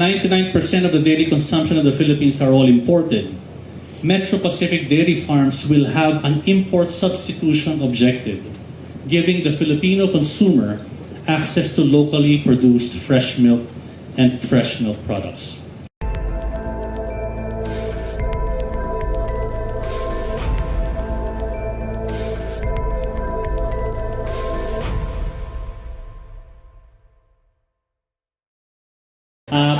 99% of the dairy consumption of the Philippines are all imported. Metro Pacific dairy farms will have an import substitution objective, giving the Filipino consumer access to locally produced fresh milk and fresh milk products.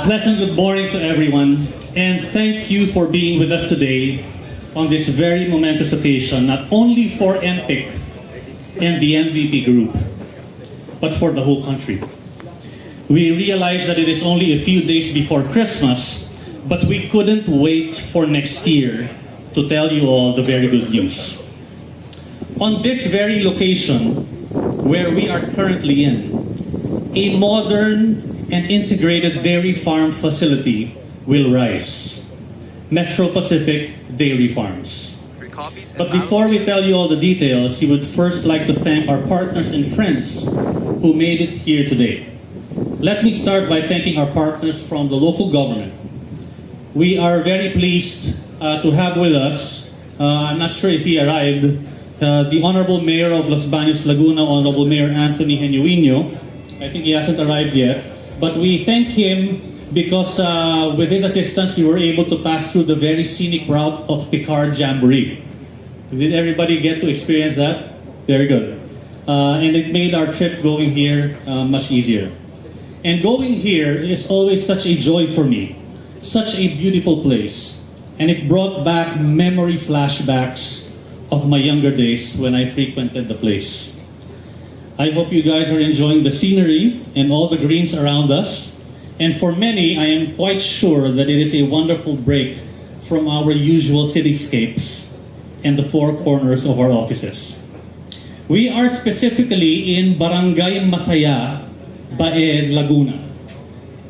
Pleasant good morning to everyone, and thank you for being with us today on this very momentous occasion, not only for MPIC and the MVP Group, but for the whole country. We realize that it is only a few days before Christmas, but we couldn't wait for next year to tell you all the very good news. On this very location, where we are currently in, a modern and integrated dairy farm facility will rise. Metro Pacific Dairy Farms. But before we tell you all the details, we would first like to thank our partners and friends who made it here today. Let me start by thanking our partners from the local government. We are very pleased to have with us, I'm not sure if he arrived, the Honorable Mayor of Los Baños, Laguna, Honorable Mayor Anthony Genuino. I think he hasn't arrived yet. But we thank him because with his assistance, we were able to pass through the very scenic route of Picard Jamboree. Did everybody get to experience that? Very good. And it made our trip going here much easier. And going here is always such a joy for me. Such a beautiful place. And it brought back memory flashbacks of my younger days when I frequented the place. I hope you guys are enjoying the scenery and all the greens around us. And for many, I am quite sure that it is a wonderful break from our usual cityscapes and the four corners of our offices. We are specifically in Barangay Masaya, Bae, Laguna.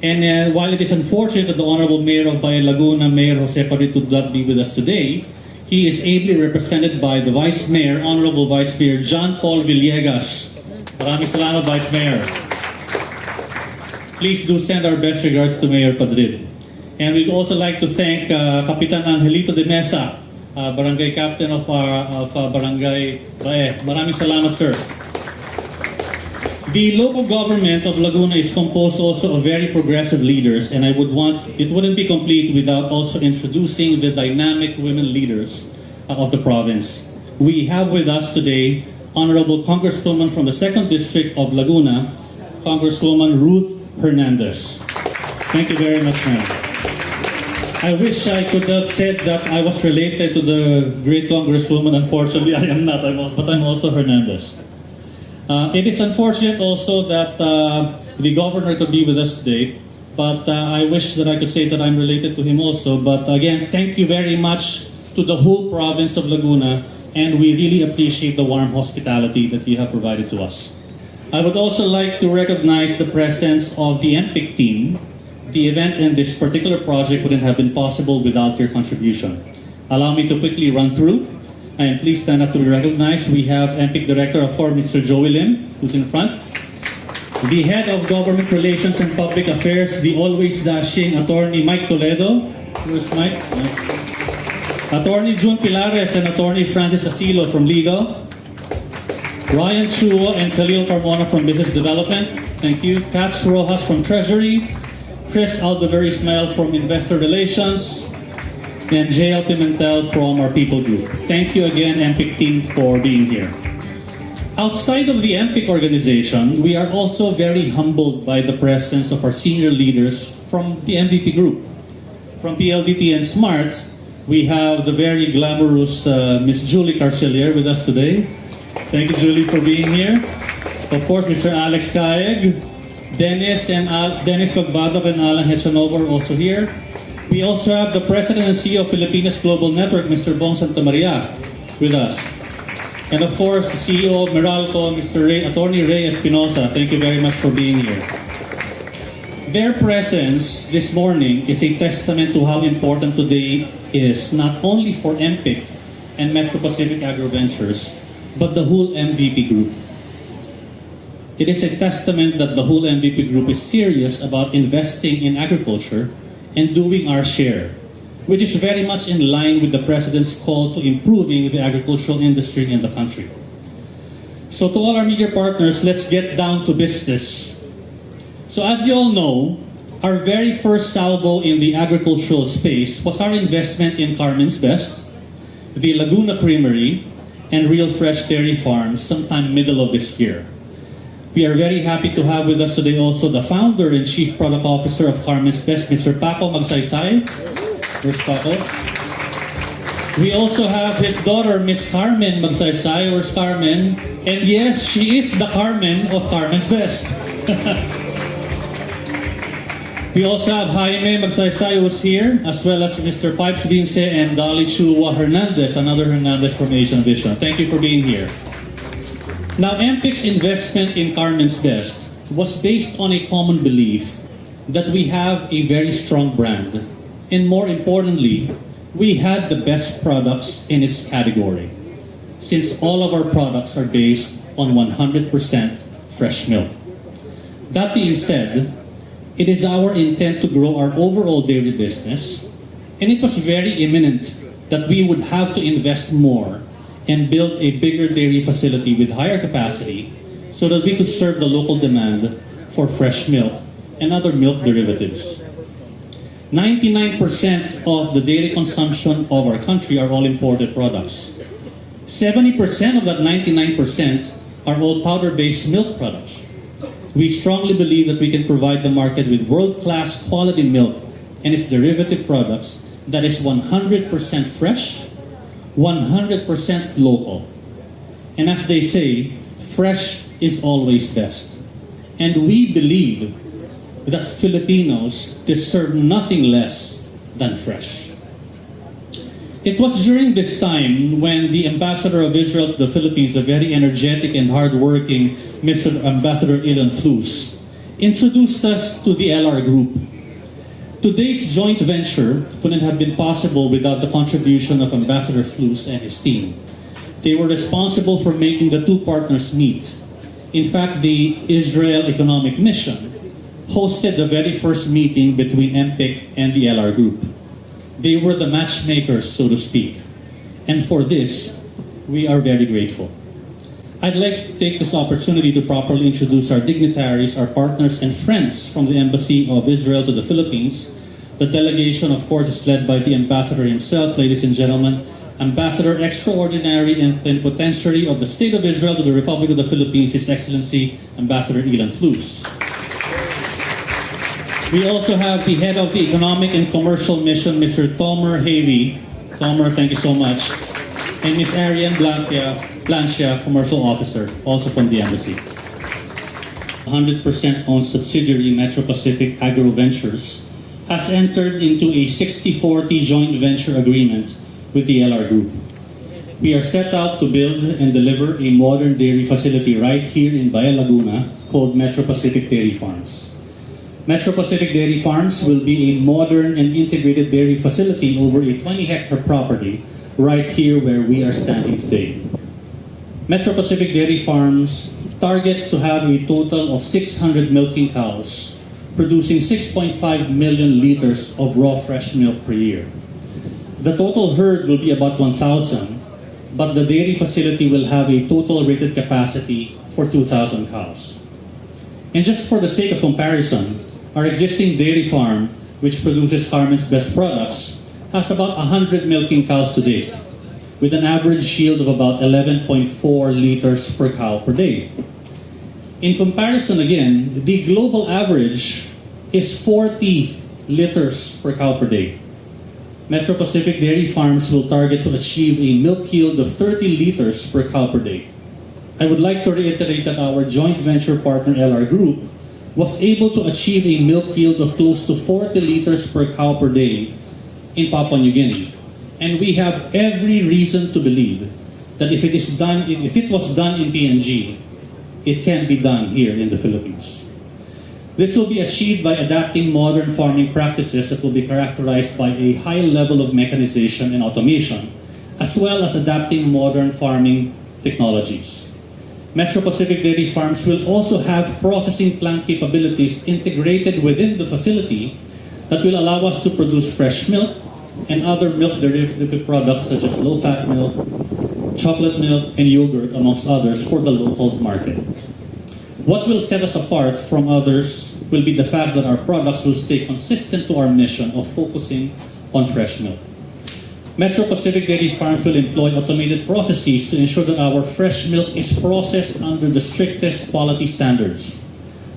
And while it is unfortunate that the Honorable Mayor of Bae, Laguna, Mayor Jose Padre, could not be with us today, he is ably represented by the Vice Mayor, Honorable Vice Mayor John Paul Villegas. Maraming salamat, Vice Mayor. Please do send our best regards to Mayor Padrid. And we'd also like to thank Kapitan Angelito de Mesa, Barangay Captain of Barangay Bae. Maraming salamat, sir. The local government of Laguna is composed also of very progressive leaders, and it wouldn't be complete without also introducing the dynamic women leaders of the province. We have with us today Honorable Congresswoman from the 2nd District of Laguna, Congresswoman Ruth Hernandez. Thank you very much, ma'am. I wish I could have said that I was related to the great Congresswoman. Unfortunately, I am not, but I'm also Hernandez. It is unfortunate also that the governor could be with us today, but I wish that I could say that I'm related to him also. But again, thank you very much to the whole province of Laguna, and we really appreciate the warm hospitality that you have provided to us. I would also like to recognize the presence of the MPIC team. The event and this particular project wouldn't have been possible without your contribution. Allow me to quickly run through, and please stand up to be recognized. We have MPIC Director of FOR, Mr. Joey Lim, who's in front. The Head of Government Relations and Public Affairs, the always dashing Attorney Mike Toledo. Where's Mike? Attorney June Pilares and Attorney Francis Asilo from Legal. Ryan Chuo and Khalil Carmona from Business Development. Thank you. Katz Rojas from Treasury. Chris Aldover Ismail from Investor Relations. And JL Pimentel from our People Group. Thank you again, MPIC team, for being here. Outside of the MPIC organization, we are also very humbled by the presence of our senior leaders from the MVP Group. From PLDT and SMART, we have the very glamorous Miss Julie Carcelier with us today. Thank you, Julie, for being here. Of course, Mr. Alex Caeg, Dennis Pagbadok and Alan Hechanovo are also here. We also have the President and CEO of Filipinas Global Network, Mr. Bong Santamaria, with us. And of course, the CEO of Meralco, Attorney Ray Espinosa. Thank you very much for being here. Their presence this morning is a testament to how important today is, not only for MPIC and Metro Pacific Agro Ventures, but the whole MVP Group. It is a testament that the whole MVP group is serious about investing in agriculture and doing our share, which is very much in line with the President's call to improving the agricultural industry in the country. So to all our media partners, let's get down to business. So as you all know, our very first salvo in the agricultural space was our investment in Carmen's Best, the Laguna Creamery, and Real Fresh Dairy Farms sometime middle of this year. We are very happy to have with us today also the founder and chief product officer of Carmen's Best, Mr. Paco Magsaysay. Where's Paco? We also have his daughter, Miss Carmen Magsaysay. Where's Carmen? And yes, she is the Carmen of Carmen's Best. We also have Jaime Magsaysay who's here, as well as Mr. Pipes Vince and Dolly Chua Hernandez, another Hernandez from Asian Vision. Thank you for being here. Now, MPIC's investment in Carmen's Best was based on a common belief that we have a very strong brand, and more importantly, we had the best products in its category, since all of our products are based on 100% fresh milk. That being said, it is our intent to grow our overall dairy business, and it was very imminent that we would have to invest more and build a bigger dairy facility with higher capacity so that we could serve the local demand for fresh milk and other milk derivatives. 99% of the dairy consumption of our country are all imported products. 70% of that 99% are all powder-based milk products. We strongly believe that we can provide the market with world-class quality milk and its derivative products that is 100% fresh, 100% local. And as they say, fresh is always best. And we believe that Filipinos deserve nothing less than fresh. It was during this time when the ambassador of Israel to the Philippines, the very energetic and hardworking Mr. Ambassador Ilan Flus, introduced us to the LR Group. Today's joint venture couldn't have been possible without the contribution of Ambassador Flus and his team. They were responsible for making the two partners meet. In fact, the Israel Economic Mission hosted the very first meeting between MPIC and the LR Group. They were the matchmakers, so to speak. And for this, we are very grateful. I'd like to take this opportunity to properly introduce our dignitaries, our partners, and friends from the Embassy of Israel to the Philippines. The delegation, of course, is led by the ambassador himself, ladies and gentlemen, Ambassador Extraordinary and Plenipotentiary of the State of Israel to the Republic of the Philippines, His Excellency Ambassador Ilan Flus. We also have the head of the Economic and Commercial Mission, Mr. Tomer Havey. Tomer, thank you so much. And Ms. Ariane Blancia, Commercial Officer, also from the Embassy. 100% owned subsidiary Metro Pacific Agro Ventures has entered into a 60-40 joint venture agreement with the LR Group. We are set out to build and deliver a modern dairy facility right here in Bayan, Laguna called Metro Pacific Dairy Farms. Metro Pacific Dairy Farms will be a modern and integrated dairy facility over a 20-hectare property right here where we are standing today. Metro Pacific Dairy Farms targets to have a total of 600 milking cows, producing 6.5 million liters of raw fresh milk per year. The total herd will be about 1,000, but the dairy facility will have a total rated capacity for 2,000 cows. And just for the sake of comparison, our existing dairy farm, which produces Carmen's Best products, has about 100 milking cows to date, with an average yield of about 11.4 liters per cow per day. In comparison again, the global average is 40 liters per cow per day. Metro Pacific Dairy Farms will target to achieve a milk yield of 30 liters per cow per day. I would like to reiterate that our joint venture partner LR Group was able to achieve a milk yield of close to 40 liters per cow per day in Papua New Guinea. And we have every reason to believe that if it was done in PNG, it can be done here in the Philippines. This will be achieved by adapting modern farming practices that will be characterized by a high level of mechanization and automation, as well as adapting modern farming technologies. Metro Pacific Dairy Farms will also have processing plant capabilities integrated within the facility that will allow us to produce fresh milk and other milk derivative products such as low-fat milk, chocolate milk, and yogurt, amongst others, for the local market. What will set us apart from others will be the fact that our products will stay consistent to our mission of focusing on fresh milk. Metro Pacific Dairy Farms will employ automated processes to ensure that our fresh milk is processed under the strictest quality standards.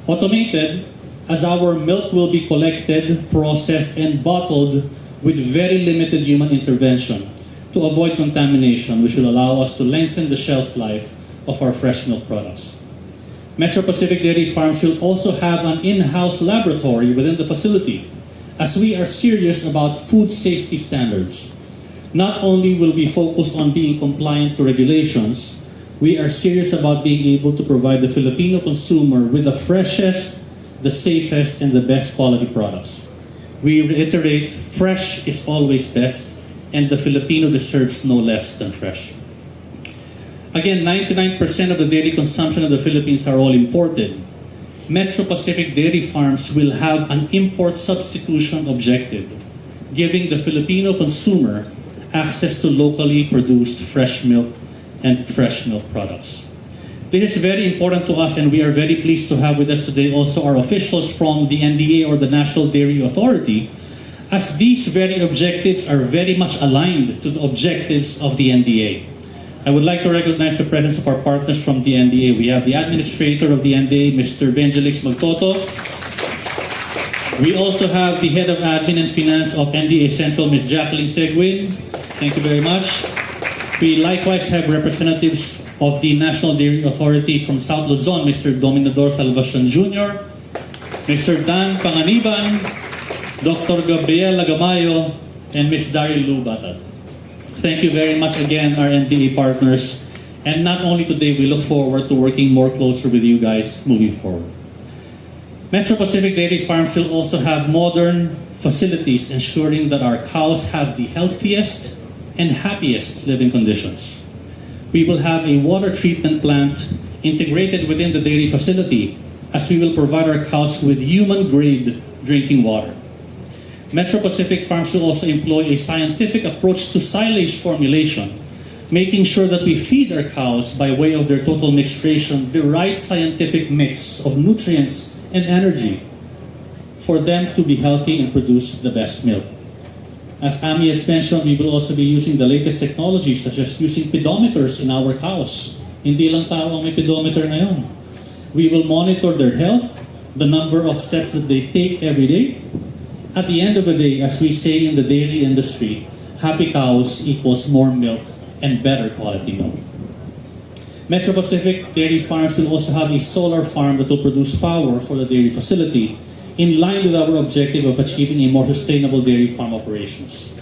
Automated, as our milk will be collected, processed, and bottled with very limited human intervention to avoid contamination, which will allow us to lengthen the shelf life of our fresh milk products. Metro Pacific Dairy Farms will also have an in-house laboratory within the facility, as we are serious about food safety standards. Not only will we focus on being compliant to regulations, we are serious about being able to provide the Filipino consumer with the freshest, the safest, and the best quality products. We reiterate, fresh is always best, and the Filipino deserves no less than fresh. Again, 99% of the dairy consumption of the Philippines are all imported. Metro Pacific Dairy Farms will have an import substitution objective, giving the Filipino consumer access to locally produced fresh milk and fresh milk products. This is very important to us, and we are very pleased to have with us today also our officials from the NDA, or the National Dairy Authority, as these very objectives are very much aligned to the objectives of the NDA. I would like to recognize the presence of our partners from the NDA. We have the Administrator of the NDA, Mr. Benjelix Magtoto. We also have the Head of Admin and Finance of NDA Central, Ms. Jacqueline Seguin. Thank you very much. We likewise have representatives of the National Dairy Authority from South Luzon, Mr. Dominador Salvacion Jr., Mr. Dan Panganiban, Dr. Gabriel Lagamayo, and Ms. Daryl Lubatad. Thank you very much again, our NDA partners. And not only today, we look forward to working more closer with you guys moving forward. Metro Pacific Dairy Farms will also have modern facilities ensuring that our cows have the healthiest and happiest living conditions. We will have a water treatment plant integrated within the dairy facility, as we will provide our cows with human-grade drinking water. Metro Pacific Farms will also employ a scientific approach to silage formulation, making sure that we feed our cows by way of their total mixed ration the right scientific mix of nutrients and energy for them to be healthy and produce the best milk. As Ami has mentioned, we will also be using the latest technology, such as using pedometers in our cows. Hindi lang tao ang may pedometer ngayon. We will monitor their health, the number of steps that they take every day. At the end of the day, as we say in the dairy industry, happy cows equals more milk and better quality milk. Metro Pacific Dairy Farms will also have a solar farm that will produce power for the dairy facility, in line with our objective of achieving a more sustainable dairy farm operations.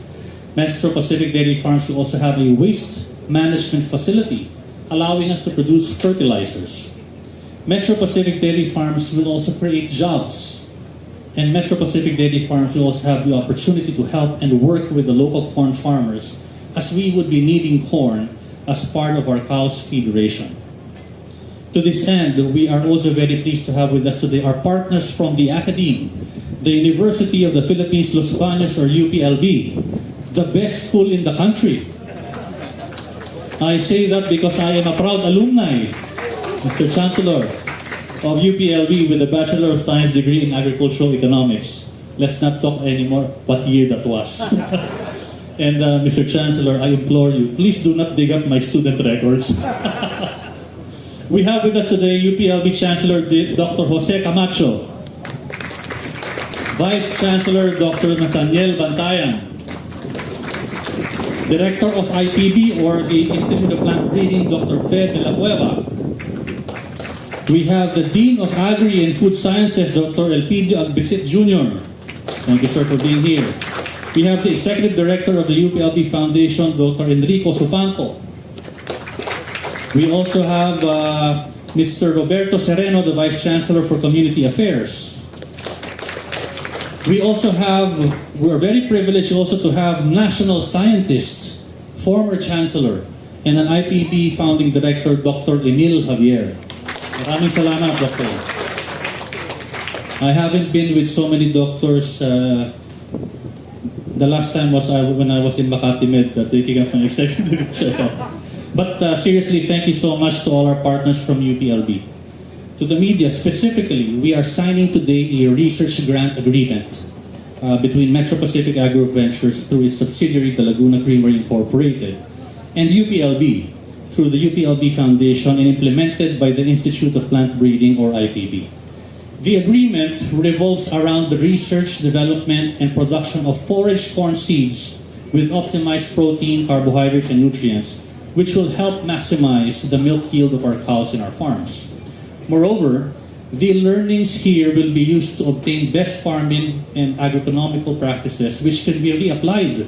Metro Pacific Dairy Farms will also have a waste management facility, allowing us to produce fertilizers. Metro Pacific Dairy Farms will also create jobs. And Metro Pacific Dairy Farms will also have the opportunity to help and work with the local corn farmers, as we would be needing corn as part of our cow's feed ration. To this end, we are also very pleased to have with us today our partners from the Academe, the University of the Philippines, Los Baños, or UPLB, the best school in the country. I say that because I am a proud alumni, Mr. Chancellor, of UPLB with a Bachelor of Science degree in Agricultural Economics. Let's not talk anymore what year that was. And Mr. Chancellor, I implore you, please do not dig up my student records. We have with us today UPLB Chancellor Dr. Jose Camacho, Vice Chancellor Dr. Nathaniel Bantayan, Director of IPB, or the Institute of Plant Breeding, Dr. Fed de la Cueva. We have the Dean of Agri and Food Sciences, Dr. Elpidio Agbisit Jr. Thank you, sir, for being here. We have the Executive Director of the UPLB Foundation, Dr. Enrico Supanco. We also have Mr. Roberto Sereno, the Vice Chancellor for Community Affairs. We're very privileged also to have national scientists, former Chancellor, and an IPB founding director, Dr. Emil Javier. Maraming salamat, Doctor. I haven't been with so many doctors. The last time was when I was in Makati Med taking up my executive checkup. But seriously, thank you so much to all our partners from UPLB. To the media specifically, we are signing today a research grant agreement between Metro Pacific Agro Ventures through its subsidiary, the Laguna Creamery Incorporated, and UPLB through the UPLB Foundation and implemented by the Institute of Plant Breeding, or IPB. The agreement revolves around the research, development, and production of forage corn seeds with optimized protein, carbohydrates, and nutrients, which will help maximize the milk yield of our cows in our farms. Moreover, the learnings here will be used to obtain best farming and agroeconomical practices which can be reapplied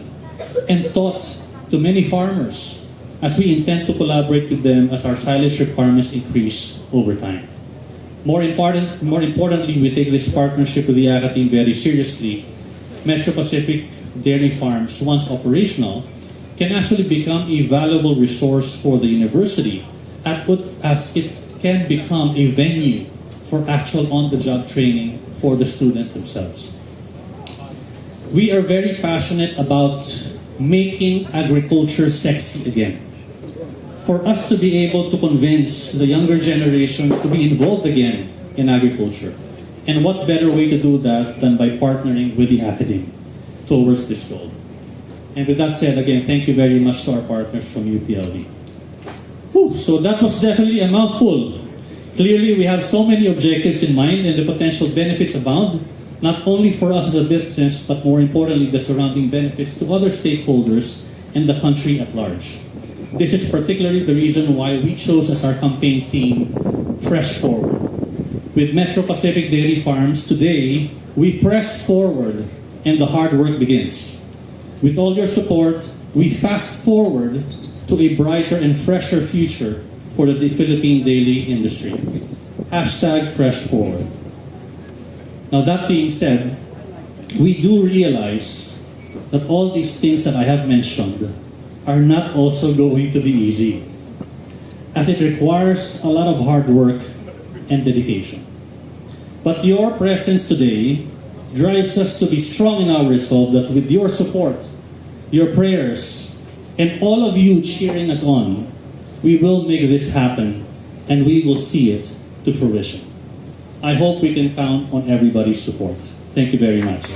and taught to many farmers as we intend to collaborate with them as our silage requirements increase over time. More importantly, we take this partnership with the AGA team very seriously. Metro Pacific Dairy Farms, once operational, can actually become a valuable resource for the university as it can become a venue for actual on-the-job training for the students themselves. We are very passionate about making agriculture sexy again. For us to be able to convince the younger generation to be involved again in agriculture. And what better way to do that than by partnering with the academy towards this goal. And with that said, again, thank you very much to our partners from UPLB. Whew, so that was definitely a mouthful. Clearly, we have so many objectives in mind and the potential benefits abound, not only for us as a business, but more importantly, the surrounding benefits to other stakeholders and the country at large. This is particularly the reason why we chose as our campaign theme, Fresh Forward. With Metro Pacific Dairy Farms, today, we press forward and the hard work begins. With all your support, we fast forward to a brighter and fresher future for the Philippine dairy industry. Hashtag Fresh Forward. Now that being said, we do realize that all these things that I have mentioned are not also going to be easy, as it requires a lot of hard work and dedication. But your presence today drives us to be strong in our resolve that with your support, your prayers, and all of you cheering us on, we will make this happen and we will see it to fruition. I hope we can count on everybody's support. Thank you very much.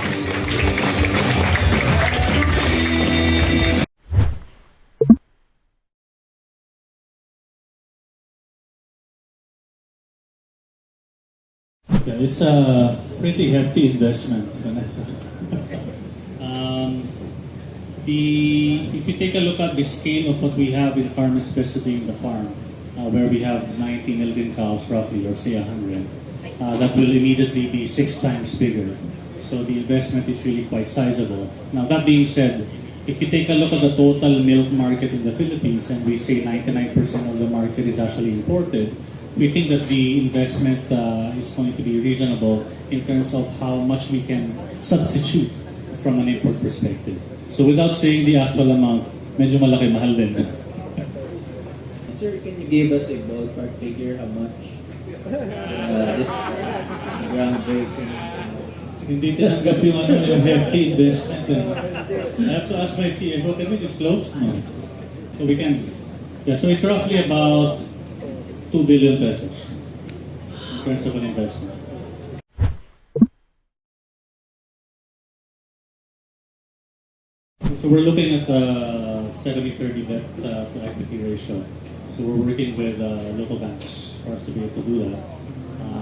Yeah, it's a pretty hefty investment, Vanessa. If you take a look at the scale of what we have in Carmen Specialty in the farm, where we have 90 million cows roughly, or say 100, that will immediately be 6 times bigger. So the investment is really quite sizable. Now that being said, if you take a look at the total milk market in the Philippines, and we say 99% of the market is actually imported, we think that the investment is going to be reasonable in terms of how much we can substitute from an import perspective. So without saying the actual amount, medyo malaki, mahal din. Sir, can you give us a ballpark figure how much this groundbreaking? Hindi tinanggap yung hefty investment. I have to ask my CFO, can we disclose? No. So we can. Yeah, so it's roughly about 2 billion pesos in terms of an investment. So we're looking at 70-30 debt to equity ratio. So we're working with local banks for us to be able to do that.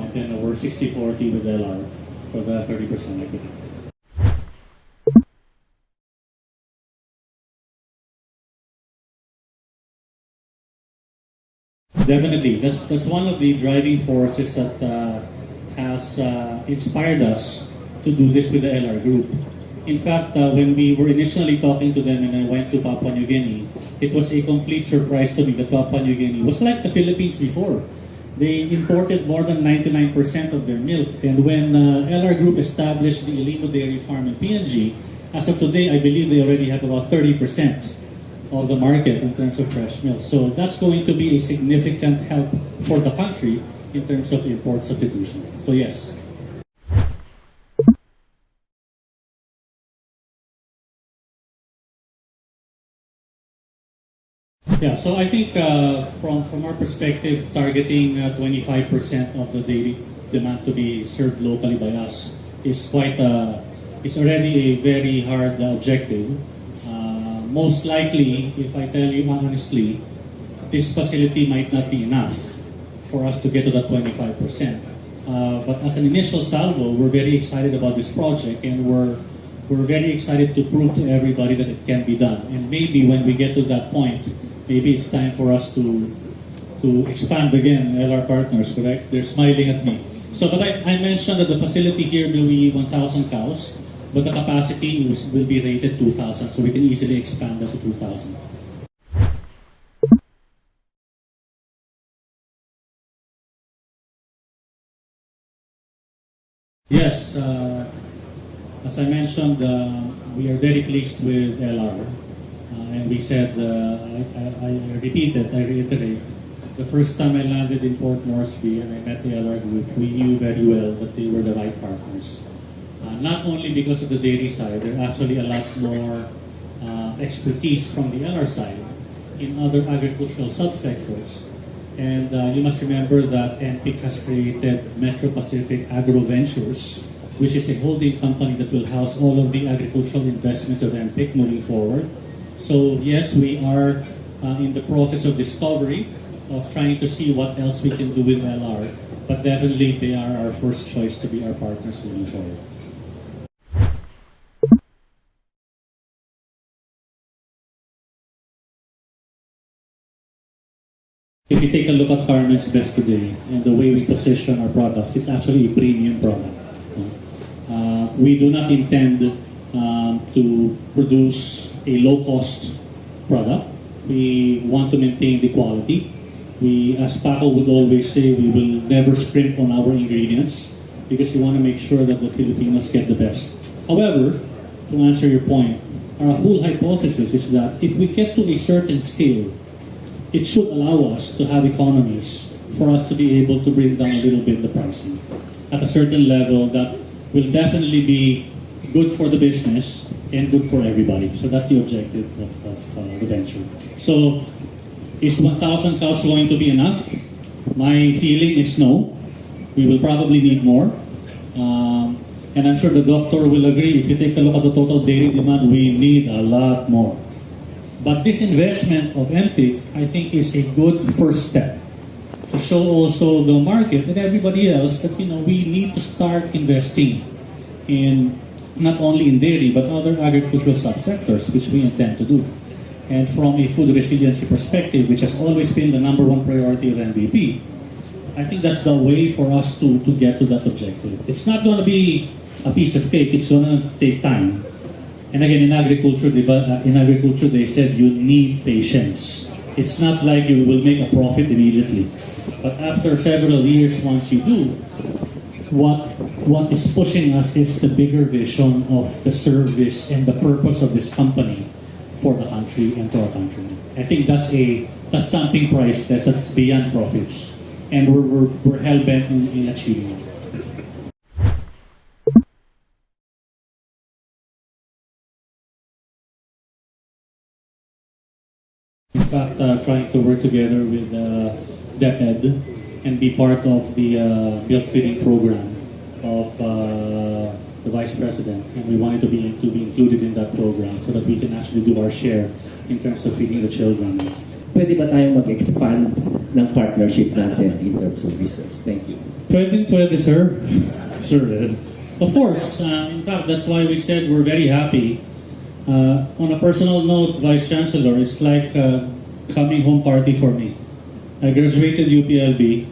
And then we're 60-40 with LR for the 30% equity. Definitely, that's one of the driving forces that has inspired us to do this with the LR group. In fact, when we were initially talking to them and I went to Papua New Guinea, it was a complete surprise to me that Papua New Guinea was like the Philippines before. They imported more than 99% of their milk. And when LR Group established the Ilimo Dairy Farm in PNG, as of today, I believe they already have about 30% of the market in terms of fresh milk. So that's going to be a significant help for the country in terms of import substitution. So yes. Yeah, so I think from our perspective, targeting 25% of the daily demand to be served locally by us is it's already a very hard objective. Most likely, if I tell you honestly, this facility might not be enough for us to get to that 25%. But as an initial salvo, we're very excited about this project, and we're very excited to prove to everybody that it can be done. And maybe when we get to that point, maybe it's time for us to expand again, LR partners, correct? They're smiling at me. So, but I mentioned that the facility here will be 1,000 cows, but the capacity will be rated 2,000, so we can easily expand that to 2,000. Yes, as I mentioned, we are very pleased with LR. And we said, I reiterate, the first time I landed in Port Moresby and I met the LR group, we knew very well that they were the right partners. Not only because of the dairy side, there are actually a lot more expertise from the LR side in other agricultural subsectors. And you must remember that MPIC has created Pacific Agro Ventures, which is a holding company that will house all of the agricultural investments of MPIC moving forward. So yes, we are in the process of discovery, of trying to see what else we can do with LR, but definitely they are our first choice to be our partners moving forward. If you take a look at Carmen's Best today and the way we position our products, it's actually a premium product. We do not intend to produce a low-cost product. We want to maintain the quality. We, as Paco would always say, we will never scrimp on our ingredients because we want to make sure that the Filipinos get the best. However, to answer your point, our whole hypothesis is that if we get to a certain scale, it should allow us to have economies for us to be able to bring down a little bit the pricing at a certain level that will definitely be good for the business and good for everybody. So that's the objective of the venture. So is 1,000 cows going to be enough? My feeling is no. We will probably need more. And I'm sure the doctor will agree. If you take a look at the total dairy demand, we need a lot more. But this investment of MPIC, I think, is a good first step to show also the market and everybody else that we need to start investing in not only in dairy but other agricultural subsectors, which we intend to do. And from a food resiliency perspective, which has always been the number one priority of MVP, I think that's the way for us to get to that objective. It's not going to be a piece of cake. It's going to take time. And again, in agriculture, they said you need patience. It's not like you will make a profit immediately. But after several years, once you do, what is pushing us is the bigger vision of the service and the purpose of this company for the country and to our country. I think that's something priceless. That's beyond profits, and we're hell bent in achieving it. In fact, trying to work together with DepEd and be part of the milk feeding program of the Vice President, and we wanted to be included in that program so that we can actually do our share in terms of feeding the children. Pwede ba tayong mag-expand ng partnership natin in terms of research? Thank you. Pwede, sir. Sir, of course. In fact, that's why we said we're very happy. On a personal note, Vice Chancellor, it's like a coming home party for me. I graduated UPLB.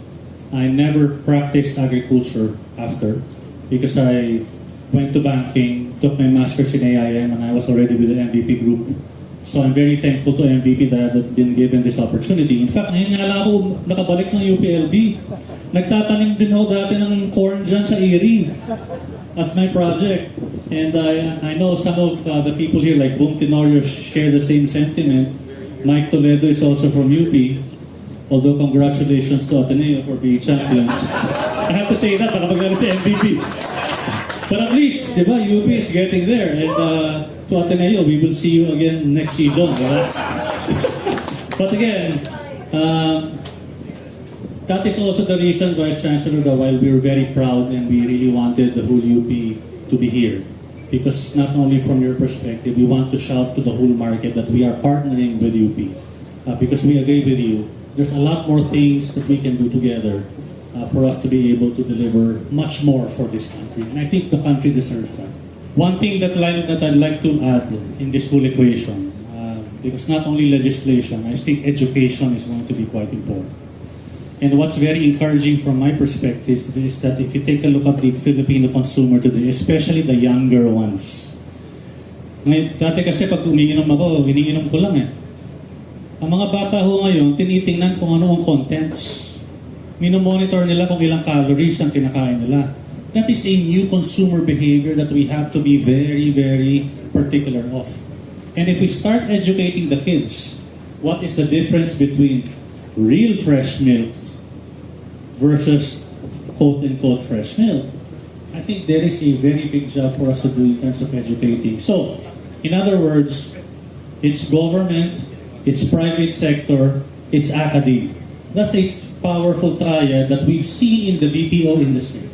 I never practiced agriculture after because I went to banking, took my master's in AIM, and I was already with the MVP group. So I'm very thankful to MVP that I've been given this opportunity. In fact, ngayon nga lang ako nakabalik ng UPLB. Nagtatanim din ako dati ng corn dyan sa Erie as my project. And I know some of the people here, like Boom Tenorio, share the same sentiment. Mike Toledo is also from UP. Although congratulations to Ateneo for being champions. I have to say that, nakapagdala si MVP. But at least, di ba, UP is getting there. And to Ateneo, we will see you again next season. Right? But again, that is also the reason, Vice Chancellor, that while we were very proud and we really wanted the whole UP to be here. Because not only from your perspective, we want to shout to the whole market that we are partnering with UP. Because we agree with you, there's a lot more things that we can do together for us to be able to deliver much more for this country. And I think the country deserves that. One thing that I'd like to add in this whole equation, because not only legislation, I think education is going to be quite important. And what's very encouraging from my perspective is that if you take a look at the Filipino consumer today, especially the younger ones. Ngayon, dati kasi pag umiinom ako, iniinom ko lang eh. Ang mga bata ho ngayon, tinitingnan kung ano ang contents. Minomonitor nila kung ilang calories ang kinakain nila. That is a new consumer behavior that we have to be very, very particular of. And if we start educating the kids, what is the difference between real fresh milk versus quote-unquote fresh milk? I think there is a very big job for us to do in terms of educating. So, in other words, it's government, it's private sector, it's academia. That's a powerful triad that we've seen in the BPO industry.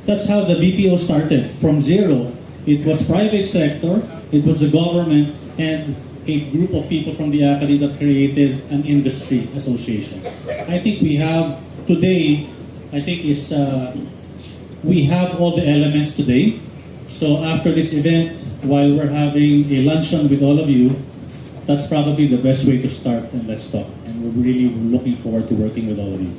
That's how the BPO started. From zero, it was private sector, it was the government, and a group of people from the academy that created an industry association. I think we have today, we have all the elements today. So after this event, while we're having a luncheon with all of you, that's probably the best way to start, and let's talk. And we're really looking forward to working with all of you.